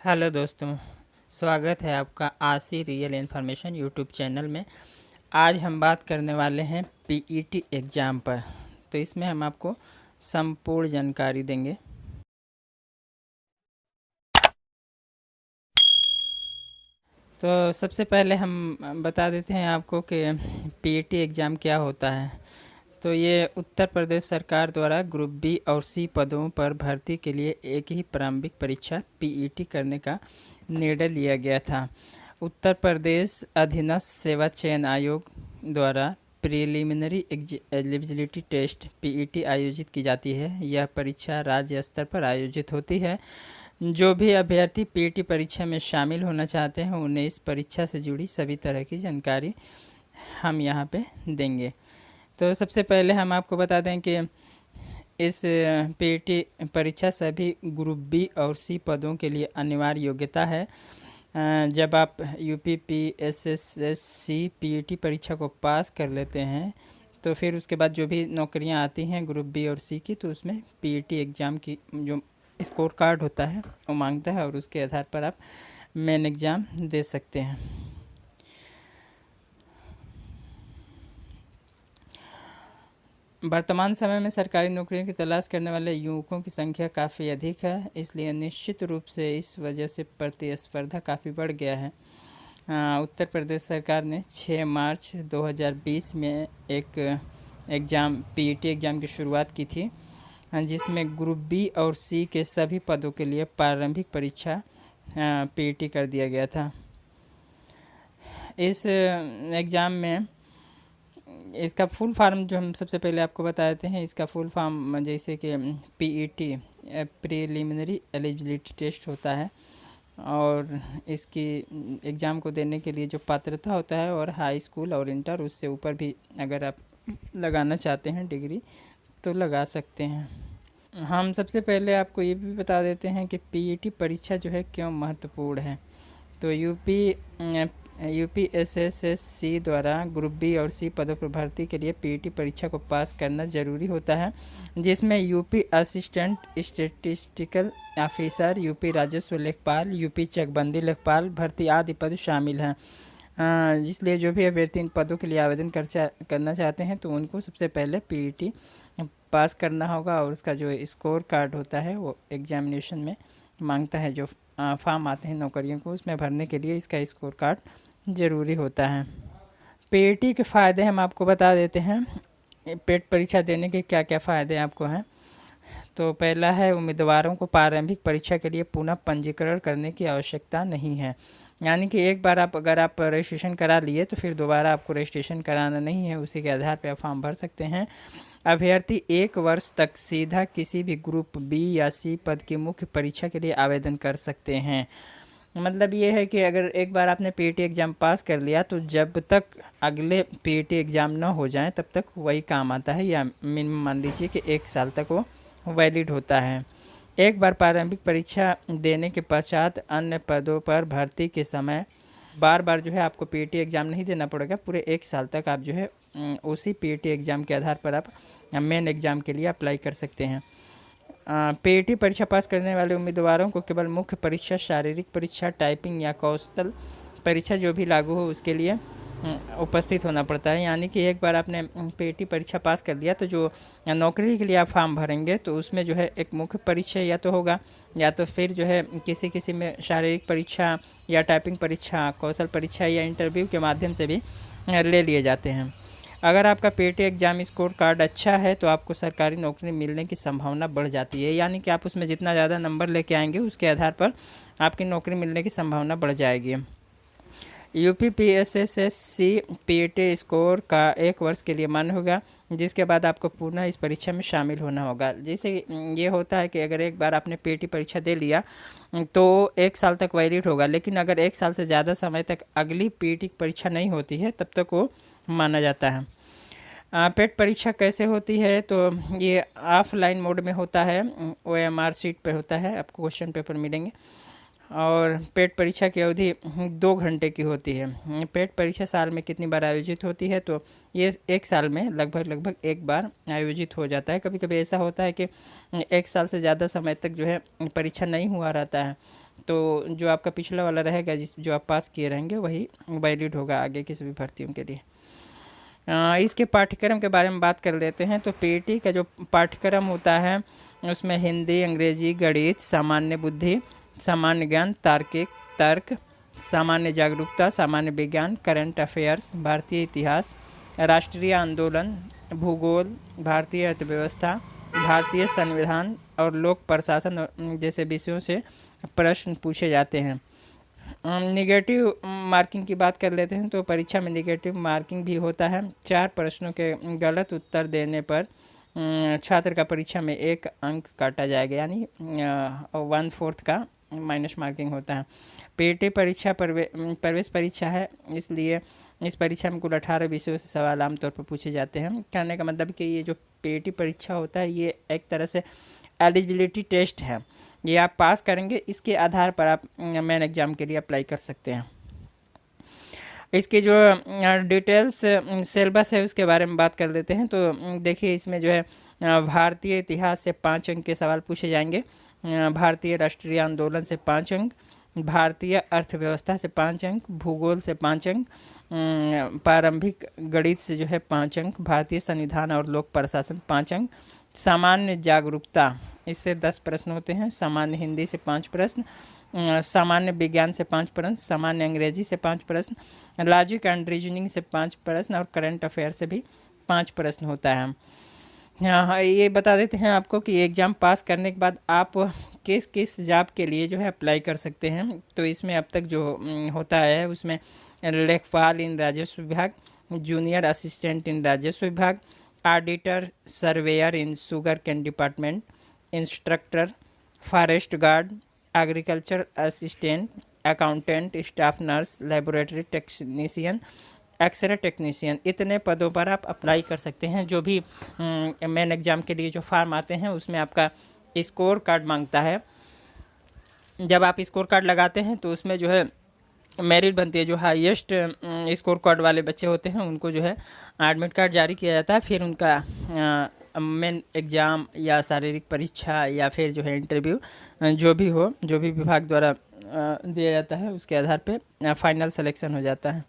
Hello दोस्तों, स्वागत है आपका आशी रियल इन्फॉर्मेशन यूट्यूब चैनल में। आज हम बात करने वाले हैं पीईटी एग्ज़ाम पर। तो इसमें हम आपको संपूर्ण जानकारी देंगे। तो सबसे पहले हम बता देते हैं आपको कि पीईटी एग्ज़ाम क्या होता है। तो ये उत्तर प्रदेश सरकार द्वारा ग्रुप बी और सी पदों पर भर्ती के लिए एक ही प्रारंभिक परीक्षा पीईटी करने का निर्णय लिया गया था। उत्तर प्रदेश अधीनस्थ सेवा चयन आयोग द्वारा प्रिलिमिनरी एलिजिबिलिटी टेस्ट पीईटी आयोजित की जाती है। यह परीक्षा राज्य स्तर पर आयोजित होती है। जो भी अभ्यर्थी पीईटी परीक्षा में शामिल होना चाहते हैं उन्हें इस परीक्षा से जुड़ी सभी तरह की जानकारी हम यहाँ पे देंगे। तो सबसे पहले हम आपको बता दें कि इस पीईटी परीक्षा सभी ग्रुप बी और सी पदों के लिए अनिवार्य योग्यता है। जब आप यूपी पीएसएससी पीईटी परीक्षा को पास कर लेते हैं तो फिर उसके बाद जो भी नौकरियां आती हैं ग्रुप बी और सी की, तो उसमें पीईटी एग्ज़ाम की जो स्कोर कार्ड होता है वो मांगता है और उसके आधार पर आप मेन एग्ज़ाम दे सकते हैं। वर्तमान समय में सरकारी नौकरियों की तलाश करने वाले युवकों की संख्या काफ़ी अधिक है, इसलिए निश्चित रूप से इस वजह से प्रतिस्पर्धा काफ़ी बढ़ गया है। उत्तर प्रदेश सरकार ने 6 मार्च 2020 में एक एग्ज़ाम पीईटी एग्ज़ाम की शुरुआत की थी, जिसमें ग्रुप बी और सी के सभी पदों के लिए प्रारंभिक परीक्षा पीईटी कर दिया गया था। इस एग्ज़ाम में इसका फुल फॉर्म जो हम सबसे पहले आपको बता देते हैं। इसका फुल फॉर्म जैसे कि पीईटी प्रीलिमिनरी एलिजिबिलिटी टेस्ट होता है, और इसकी एग्ज़ाम को देने के लिए जो पात्रता होता है और हाई स्कूल और इंटर उससे ऊपर भी अगर आप लगाना चाहते हैं डिग्री तो लगा सकते हैं। हम सबसे पहले आपको ये भी बता देते हैं कि पीईटी परीक्षा जो है क्यों महत्वपूर्ण है। तो यूपीएसएससी द्वारा ग्रुप बी और सी पदों पर भर्ती के लिए पीईटी परीक्षा को पास करना जरूरी होता है, जिसमें UP assistant statistical officer, UP राजस्व लेखपाल, यूपी चकबंदी लेखपाल भर्ती आदि पद शामिल हैं। इसलिए जो भी अभ्यर्थी इन पदों के लिए आवेदन करना चाहते हैं तो उनको सबसे पहले पीईटी पास करना होगा, और उसका जो स्कोर कार्ड होता है वो एग्जामिनेशन में मांगता है। जो फॉर्म आते हैं नौकरियों को उसमें भरने के लिए इसका स्कोर कार्ड ज़रूरी होता है। पीईटी के फ़ायदे हम आपको बता देते हैं। पेट परीक्षा देने के क्या क्या फ़ायदे आपको हैं। तो पहला है, उम्मीदवारों को प्रारंभिक परीक्षा के लिए पुनः पंजीकरण करने की आवश्यकता नहीं है। यानी कि एक बार अगर आप रजिस्ट्रेशन करा लिए तो फिर दोबारा आपको रजिस्ट्रेशन कराना नहीं है, उसी के आधार पर आप फॉर्म भर सकते हैं। अभ्यर्थी 1 वर्ष तक सीधा किसी भी ग्रुप बी या सी पद की मुख्य परीक्षा के लिए आवेदन कर सकते हैं। मतलब ये है कि अगर एक बार आपने पीईटी एग्ज़ाम पास कर लिया तो जब तक अगले पीईटी एग्ज़ाम ना हो जाए तब तक वही काम आता है, या मिनिमम मान लीजिए कि 1 साल तक वो वैलिड होता है। एक बार प्रारंभिक परीक्षा देने के पश्चात अन्य पदों पर भर्ती के समय बार बार जो है आपको पीईटी एग्ज़ाम नहीं देना पड़ेगा। पूरे 1 साल तक आप जो है उसी पीईटी एग्ज़ाम के आधार पर आप मेन एग्ज़ाम के लिए अप्लाई कर सकते हैं। पीईटी परीक्षा पास करने वाले उम्मीदवारों को केवल मुख्य परीक्षा, शारीरिक परीक्षा, टाइपिंग या कौशल परीक्षा जो भी लागू हो उसके लिए उपस्थित होना पड़ता है। यानी कि एक बार आपने पीईटी परीक्षा पास कर लिया तो जो नौकरी के लिए आप फॉर्म भरेंगे तो उसमें जो है एक मुख्य परीक्षा या तो होगा, या तो फिर जो है किसी में शारीरिक परीक्षा या टाइपिंग परीक्षा, कौशल परीक्षा या इंटरव्यू के माध्यम से भी ले लिए जाते हैं। अगर आपका पीईटी एग्ज़ाम स्कोर कार्ड अच्छा है तो आपको सरकारी नौकरी मिलने की संभावना बढ़ जाती है। यानी कि आप उसमें जितना ज़्यादा नंबर लेके आएंगे उसके आधार पर आपकी नौकरी मिलने की संभावना बढ़ जाएगी। यूपी पीएसएससी पीईटी स्कोर का 1 वर्ष के लिए मान्य होगा, जिसके बाद आपको पुनः इस परीक्षा में शामिल होना होगा। जैसे ये होता है कि अगर एक बार आपने पीईटी परीक्षा दे लिया तो 1 साल तक वैलिड होगा, लेकिन अगर 1 साल से ज़्यादा समय तक अगली पीईटी परीक्षा नहीं होती है तब तक वो माना जाता है। पेट परीक्षा कैसे होती है, तो ये ऑफलाइन मोड में होता है, ओएमआर सीट पर होता है, आपको क्वेश्चन पेपर मिलेंगे। और पेट परीक्षा की अवधि 2 घंटे की होती है। पेट परीक्षा साल में कितनी बार आयोजित होती है, तो ये 1 साल में लगभग 1 बार आयोजित हो जाता है। कभी कभी ऐसा होता है कि 1 साल से ज़्यादा समय तक जो है परीक्षा नहीं हुआ रहता है, तो जो आपका पिछला वाला रहेगा जो आप पास किए रहेंगे वही वैलिड होगा आगे किसी भी भर्तियों के लिए। इसके पाठ्यक्रम के बारे में बात कर लेते हैं। तो पीटी का जो पाठ्यक्रम होता है उसमें हिंदी, अंग्रेजी, गणित, सामान्य बुद्धि, सामान्य ज्ञान, तार्किक तर्क, सामान्य जागरूकता, सामान्य विज्ञान, करंट अफेयर्स, भारतीय इतिहास, राष्ट्रीय आंदोलन, भूगोल, भारतीय अर्थव्यवस्था, भारतीय संविधान और लोक प्रशासन जैसे विषयों से प्रश्न पूछे जाते हैं। निगेटिव मार्किंग की बात कर लेते हैं। तो परीक्षा में निगेटिव मार्किंग भी होता है। 4 प्रश्नों के गलत उत्तर देने पर छात्र का परीक्षा में 1 अंक काटा जाएगा, यानी 1/4 का माइनस मार्किंग होता है। पीटी परीक्षा प्रवेश परीक्षा है, इसलिए इस परीक्षा में कुल 18 विषयों से सवाल आमतौर पर पूछे जाते हैं। कहने का मतलब कि ये जो पीटी परीक्षा होता है ये एक तरह से एलिजिबिलिटी टेस्ट है। ये आप पास करेंगे, इसके आधार पर आप मेन एग्ज़ाम के लिए अप्लाई कर सकते हैं। इसकी जो डिटेल्स सिलेबस है उसके बारे में बात कर लेते हैं। तो देखिए इसमें जो है भारतीय इतिहास से 5 अंक के सवाल पूछे जाएंगे, भारतीय राष्ट्रीय आंदोलन से 5 अंक, भारतीय अर्थव्यवस्था से 5 अंक, भूगोल से 5 अंक, प्रारंभिक गणित से जो है 5 अंक, भारतीय संविधान और लोक प्रशासन 5 अंक, सामान्य जागरूकता इससे 10 प्रश्न होते हैं, सामान्य हिंदी से 5 प्रश्न, सामान्य विज्ञान से 5 प्रश्न, सामान्य अंग्रेजी से 5 प्रश्न, लॉजिक एंड रीजनिंग से 5 प्रश्न और करंट अफेयर से भी 5 प्रश्न होता है। हाँ, ये बता देते हैं आपको कि एग्ज़ाम पास करने के बाद आप किस किस जॉब के लिए जो है अप्लाई कर सकते हैं। तो इसमें अब तक जो होता है उसमें लेखपाल इन राजस्व विभाग, जूनियर असिस्टेंट इन राजस्व विभाग, auditor, surveyor in sugar cane department, instructor, forest guard, agriculture assistant, accountant, staff nurse, laboratory technician, X ray technician, इतने पदों पर आप अप्लाई कर सकते हैं। जो भी मेन एग्ज़ाम के लिए जो फॉर्म आते हैं उसमें आपका स्कोर कार्ड मांगता है। जब आप स्कोर कार्ड लगाते हैं तो उसमें जो है मेरिट बनती है। जो हाईएस्ट स्कोर कार्ड वाले बच्चे होते हैं उनको जो है एडमिट कार्ड जारी किया जाता है, फिर उनका मेन एग्ज़ाम या शारीरिक परीक्षा या फिर जो है इंटरव्यू जो भी हो, जो भी विभाग द्वारा दिया जाता है उसके आधार पे फाइनल सिलेक्शन हो जाता है।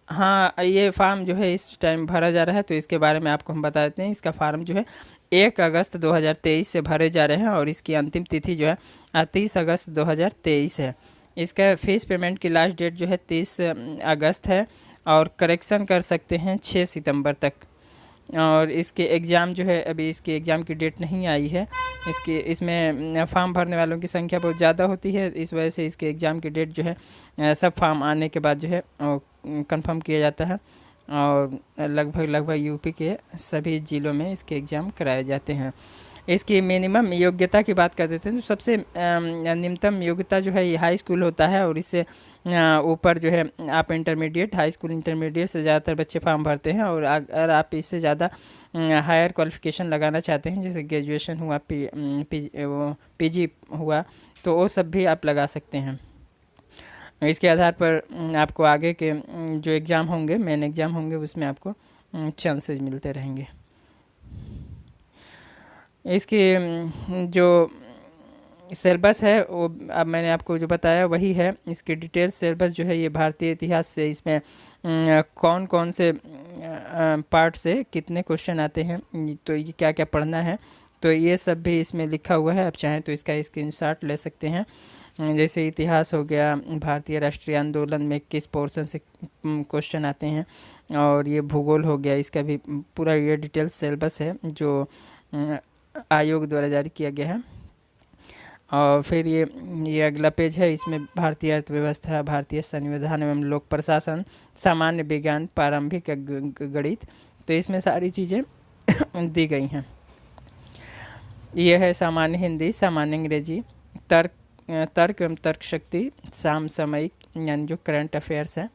हाँ, ये फॉर्म जो है इस टाइम भरा जा रहा है, तो इसके बारे में आपको हम बता देते हैं। इसका फॉर्म जो है 1 अगस्त 2023 से भरे जा रहे हैं और इसकी अंतिम तिथि जो है 30 अगस्त 2023 है। इसका फीस पेमेंट की लास्ट डेट जो है 30 अगस्त है और करेक्शन कर सकते हैं 6 सितंबर तक। और इसके एग्ज़ाम जो है अभी इसके एग्ज़ाम की डेट नहीं आई है। इसमें फॉर्म भरने वालों की संख्या बहुत ज़्यादा होती है, इस वजह से इसके एग्ज़ाम की डेट जो है सब फॉर्म आने के बाद जो है कंफर्म किया जाता है और लगभग यूपी के सभी ज़िलों में इसके एग्ज़ाम कराए जाते हैं। इसकी मिनिमम योग्यता की बात कर देते हैं। तो सबसे न्यूनतम योग्यता जो है ये हाई स्कूल होता है और इससे ऊपर जो है आप इंटरमीडिएट, हाई स्कूल इंटरमीडिएट से ज़्यादातर बच्चे फॉर्म भरते हैं। और अगर आप इससे ज़्यादा हायर क्वालिफिकेशन लगाना चाहते हैं, जैसे ग्रेजुएशन हुआ, पीजी हुआ, तो वो सब भी आप लगा सकते हैं। इसके आधार पर आपको आगे के जो एग्ज़ाम होंगे, मेन एग्ज़ाम होंगे, उसमें आपको चांसेस मिलते रहेंगे। इसकी जो सिलेबस है वो अब मैंने आपको जो बताया वही है। इसकी डिटेल सिलेबस जो है ये भारतीय इतिहास से इसमें कौन कौन से पार्ट से कितने क्वेश्चन आते हैं, तो ये क्या क्या पढ़ना है, तो ये सब भी इसमें लिखा हुआ है। आप चाहें तो इसका स्क्रीनशॉट ले सकते हैं। जैसे इतिहास हो गया, भारतीय राष्ट्रीय आंदोलन में किस पोर्शन से क्वेश्चन आते हैं, और ये भूगोल हो गया, इसका भी पूरा ये डिटेल सिलेबस है जो आयोग द्वारा जारी किया गया है। और फिर ये अगला पेज है, इसमें भारतीय अर्थव्यवस्था, भारतीय संविधान एवं लोक प्रशासन, सामान्य विज्ञान, प्रारंभिक गणित, तो इसमें सारी चीज़ें दी गई हैं। यह है सामान्य हिंदी, सामान्य अंग्रेजी, तर्क एवं तर्क शक्ति, समसामयिक यानी जो करंट अफेयर्स है,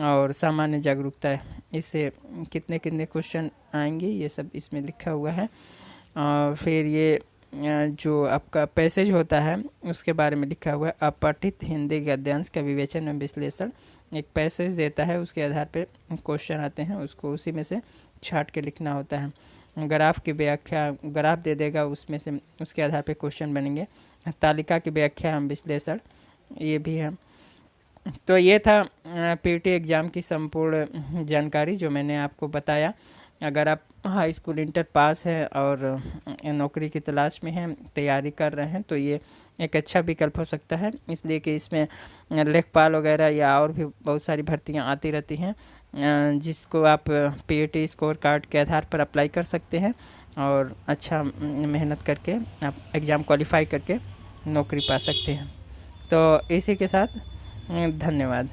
और सामान्य जागरूकता है। इससे कितने कितने क्वेश्चन आएंगे ये सब इसमें लिखा हुआ है। और फिर ये जो आपका पैसेज होता है उसके बारे में लिखा हुआ है। अपठित हिंदी गद्यांश का विवेचन एवं विश्लेषण, एक पैसेज देता है, उसके आधार पे क्वेश्चन आते हैं, उसको उसी में से छांट के लिखना होता है। ग्राफ की व्याख्या, ग्राफ दे देगा, उसमें से उसके आधार पे क्वेश्चन बनेंगे। तालिका की व्याख्या, विश्लेषण, ये भी है। तो ये था पीटी एग्ज़ाम की संपूर्ण जानकारी जो मैंने आपको बताया। अगर आप हाई स्कूल इंटर पास हैं और नौकरी की तलाश में हैं, तैयारी कर रहे हैं, तो ये एक अच्छा विकल्प हो सकता है, इसलिए कि इसमें लेखपाल वगैरह या और भी बहुत सारी भर्तियां आती रहती हैं, जिसको आप पीटी स्कोर कार्ड के आधार पर अप्लाई कर सकते हैं और अच्छा मेहनत करके आप एग्ज़ाम क्वालिफाई करके नौकरी पा सकते हैं। तो इसी के साथ धन्यवाद।